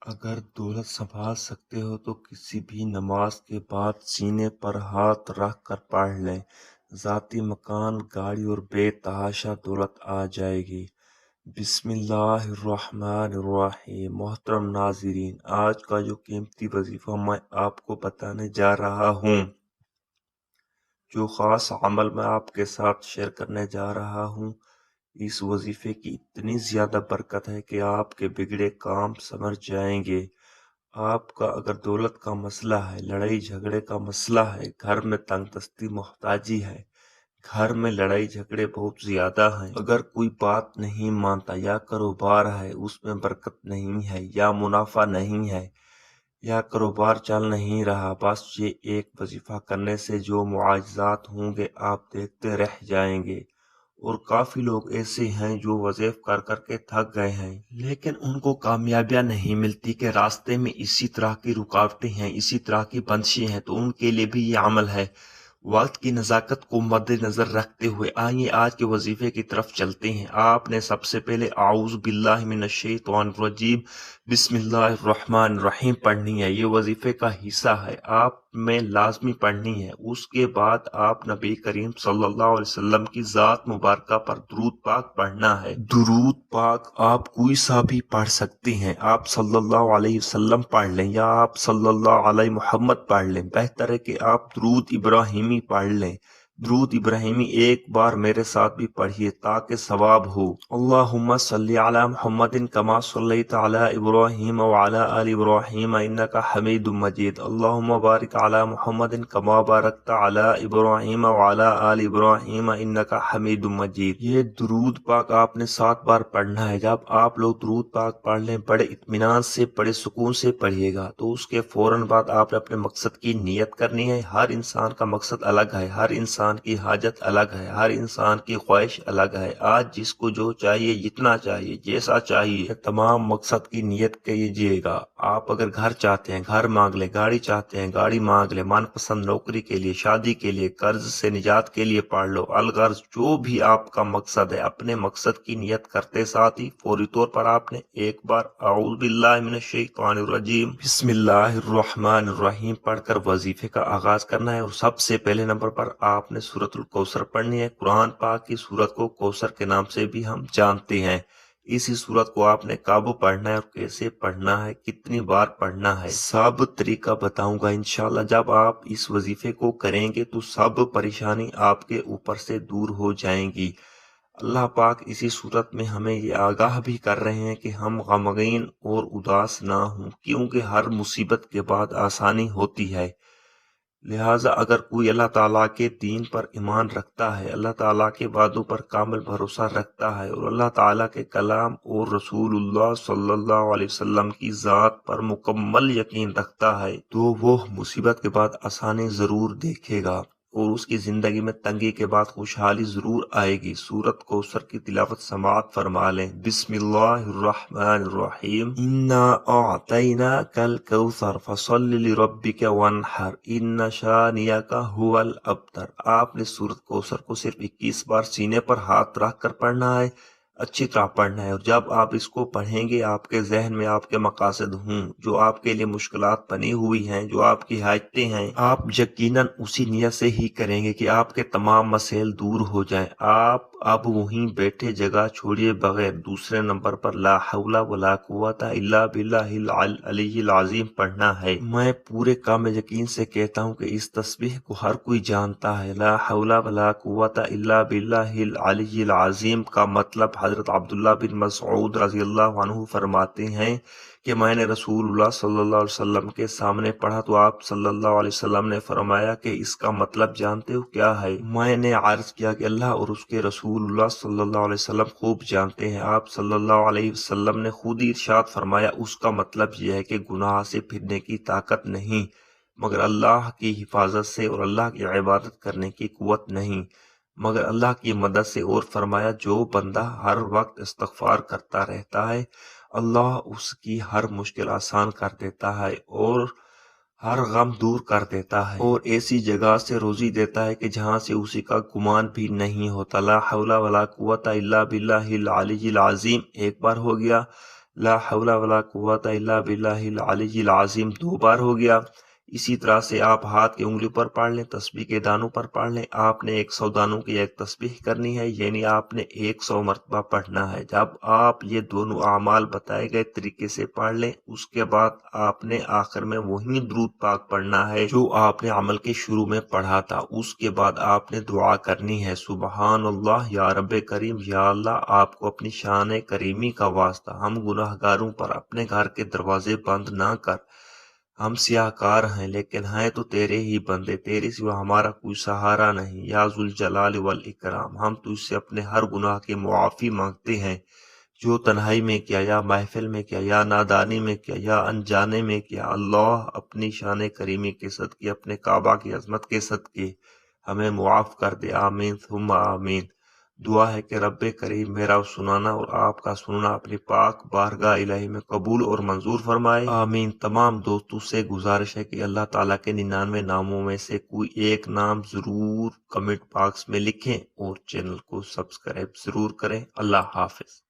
اگر دولت سنبھال سکتے ہو تو کسی بھی نماز کے بعد سینے پر ہاتھ رکھ کر پڑھ لیں۔ ذاتی مکان، گاڑی اور بے تحاشا دولت آ جائے گی۔ بسم اللہ الرحمن الرحیم۔ محترم ناظرین، آج کا جو قیمتی وظیفہ میں آپ کو بتانے جا رہا ہوں، جو خاص عمل میں آپ کے ساتھ شیئر کرنے جا رہا ہوں، اس وظیفے کی اتنی زیادہ برکت ہے کہ آپ کے بگڑے کام سمجھ جائیں گے۔ آپ کا اگر دولت کا مسئلہ ہے، لڑائی جھگڑے کا مسئلہ ہے، گھر میں تنگ دستی محتاجی ہے، گھر میں لڑائی جھگڑے بہت زیادہ ہیں، اگر کوئی بات نہیں مانتا، یا کاروبار ہے اس میں برکت نہیں ہے، یا منافع نہیں ہے، یا کاروبار چل نہیں رہا، بس یہ ایک وظیفہ کرنے سے جو معجزات ہوں گے آپ دیکھتے رہ جائیں گے۔ اور کافی لوگ ایسے ہیں جو وظیفہ کر کر کے تھک گئے ہیں، لیکن ان کو کامیابیاں نہیں ملتی کہ راستے میں اسی طرح کی رکاوٹیں ہیں، اسی طرح کی بندشیں ہیں، تو ان کے لیے بھی یہ عمل ہے۔ وقت کی نزاکت کو مد نظر رکھتے ہوئے آئیے آج کے وظیفے کی طرف چلتے ہیں۔ آپ نے سب سے پہلے اعوذ باللہ من الشیطان الرجیم بسم اللہ الرحمن الرحیم پڑھنی ہے۔ یہ وظیفے کا حصہ ہے، آپ میں لازمی پڑھنی ہے۔ اس کے بعد آپ نبی کریم صلی اللہ علیہ وسلم کی ذات مبارکہ پر درود پاک پڑھنا ہے۔ درود پاک آپ کوئی سا بھی پڑھ سکتے ہیں، آپ صلی اللہ علیہ وسلم پڑھ لیں یا آپ صلی اللہ علیہ محمد پڑھ لیں، بہتر ہے کہ آپ درود ابراہیمی پڑھ لیں۔ درود ابراہیمی ایک بار میرے ساتھ بھی پڑھیے تاکہ ثواب ہو۔ اللہم صلی علی محمد کما صلیت علی ابراہیم وعلی آل ابراہیم انک حمید مجید۔ اللہم بارک علی محمد کما بارکت علی ابراہیم وعلی آل ابراہیم انک حمید مجید۔ یہ درود پاک آپ نے 7 بار پڑھنا ہے۔ جب آپ لوگ درود پاک پڑھ لیں، بڑے اطمینان سے، بڑے سکون سے پڑھیے گا، تو اس کے فوراً بعد آپ نے اپنے مقصد کی نیت کرنی ہے۔ ہر انسان کا مقصد الگ ہے، ہر انسان کی حاجت الگ ہے، ہر انسان کی خواہش الگ ہے۔ آج جس کو جو چاہیے، جتنا چاہیے، جیسا چاہیے، تمام مقصد کی نیت کیجیے گا۔ آپ اگر گھر چاہتے ہیں، گھر مانگ لیں، گاڑی چاہتے ہیں، گاڑی مانگ لیں، من پسند نوکری کے لیے، شادی کے لیے، قرض سے نجات کے لیے پڑھ لو، الغرض جو بھی آپ کا مقصد ہے، اپنے مقصد کی نیت کرتے ساتھ ہی فوری طور پر آپ نے ایک بار اعوذ باللہ من الشیطان الرجیم بسم اللہ الرحمن الرحیم پڑھ کر وظیفے کا آغاز کرنا ہے۔ اور سب سے پہلے نمبر پر آپ نے سورۃ الکوثر پڑھنی ہے۔ قرآن پاک کی سورت کو کوثر کے نام سے بھی ہم جانتے ہیں۔ اسی سورت کو آپ نے کب پڑھنا ہے اور کیسے پڑھنا ہے، کتنی بار پڑھنا ہے، سب طریقہ بتاؤں گا انشاءاللہ۔ جب آپ اس وظیفے کو کریں گے تو سب پریشانی آپ کے اوپر سے دور ہو جائیں گی۔ اللہ پاک اسی صورت میں ہمیں یہ آگاہ بھی کر رہے ہیں کہ ہم غمگین اور اداس نہ ہوں، کیونکہ ہر مصیبت کے بعد آسانی ہوتی ہے۔ لہٰذا اگر کوئی اللہ تعالیٰ کے دین پر ایمان رکھتا ہے، اللہ تعالیٰ کے وعدوں پر کامل بھروسہ رکھتا ہے، اور اللہ تعالیٰ کے کلام اور رسول اللہ صلی اللہ علیہ وسلم کی ذات پر مکمل یقین رکھتا ہے، تو وہ مصیبت کے بعد آسانی ضرور دیکھے گا، اور اس کی زندگی میں تنگی کے بعد خوشحالی ضرور آئے گی۔ سورت کوثر کی تلاوت سماعت فرما لیں۔ بسم اللہ الرحمن الرحیم انا اعطیناک الکوثر فصل لربک وانحر ان شانئک ھو الابتر۔ آپ نے سورت کوثر کو صرف 21 بار سینے پر ہاتھ رکھ کر پڑھنا ہے، اچھی طرح پڑھنا ہے، اور جب آپ اس کو پڑھیں گے آپ کے ذہن میں آپ کے مقاصد ہوں، جو آپ کے لیے مشکلات بنی ہوئی ہیں، جو آپ کی حاجتیں ہیں، آپ یقیناً اسی نیت سے ہی کریں گے کہ آپ کے تمام مسائل دور ہو جائیں۔ آپ اب وہیں بیٹھے جگہ چھوڑیے بغیر دوسرے نمبر پر لا حول ولا قوت الا باللہ العلی العظیم پڑھنا ہے۔ میں پورے کام یقین سے کہتا ہوں کہ اس تسبیح کو ہر کوئی جانتا ہے۔ لا حول ولا قوت الا باللہ العلی العظیم کا مطلب حضرت عبداللہ بن مسعود رضی اللہ عنہ فرماتے ہیں کہ میں نے رسول اللہ صلی اللہ علیہ وسلم کے سامنے پڑھا تو آپ صلی اللہ علیہ وسلم نے فرمایا کہ اس کا مطلب جانتے ہو کیا ہے؟ میں نے عرض کیا کہ اللہ اور اس کے رسول اللہ صلی اللہ علیہ وسلم خوب جانتے ہیں۔ آپ صلی اللہ علیہ وسلم نے خود ہی ارشاد فرمایا اس کا مطلب یہ ہے کہ گناہ سے پھرنے کی طاقت نہیں مگر اللہ کی حفاظت سے، اور اللہ کی عبادت کرنے کی قوت نہیں مگر اللہ کی مدد سے، اور فرمایا جو بندہ ہر وقت استغفار کرتا رہتا ہے اللہ اس کی ہر مشکل آسان کر دیتا ہے اور ہر غم دور کر دیتا ہے، اور ایسی جگہ سے روزی دیتا ہے کہ جہاں سے اسی کا گمان بھی نہیں ہوتا۔ لا حول ولا قوت الا باللہ العلی العظیم ایک بار ہو گیا۔ لا حول ولا قوت الا باللہ العلی العظیم 2 بار ہو گیا۔ اسی طرح سے آپ ہاتھ کی انگلی پر پڑھ لیں، تسبیح کے دانوں پر پڑھ لیں۔ آپ نے 100 دانوں کی ایک تسبیح کرنی ہے، یعنی آپ نے 100 مرتبہ پڑھنا ہے۔ جب آپ یہ دونوں اعمال بتائے گئے طریقے سے پڑھ لیں، اس کے بعد آپ نے آخر میں وہی درود پاک پڑھنا ہے جو آپ نے عمل کے شروع میں پڑھا تھا۔ اس کے بعد آپ نے دعا کرنی ہے، سبحان اللہ یا رب کریم، یا اللہ آپ کو اپنی شان کریمی کا واسطہ ہم گناہ گاروں پر اپنے گھر کے دروازے بند نہ کر۔ ہم سیاہ کار ہیں لیکن ہیں تو تیرے ہی بندے، تیرے سوا ہمارا کوئی سہارا نہیں، یا ذوالجلال والاکرام۔ ہم تجھ سے اپنے ہر گناہ کی معافی مانگتے ہیں، جو تنہائی میں کیا یا محفل میں کیا یا نادانی میں کیا یا انجانے میں کیا۔ اللہ اپنی شان کریمی کے صدقے، اپنے کعبہ کی عظمت کے صدقے ہمیں معاف کر دے، آمین ثم آمین۔ دعا ہے کہ رب کریم میرا سنانا اور آپ کا سننا اپنی پاک بارگاہ الہی میں قبول اور منظور فرمائے، آمین۔ تمام دوستوں سے گزارش ہے کہ اللہ تعالیٰ کے 99 ناموں میں سے کوئی ایک نام ضرور کمنٹ باکس میں لکھیں اور چینل کو سبسکرائب ضرور کریں۔ اللہ حافظ۔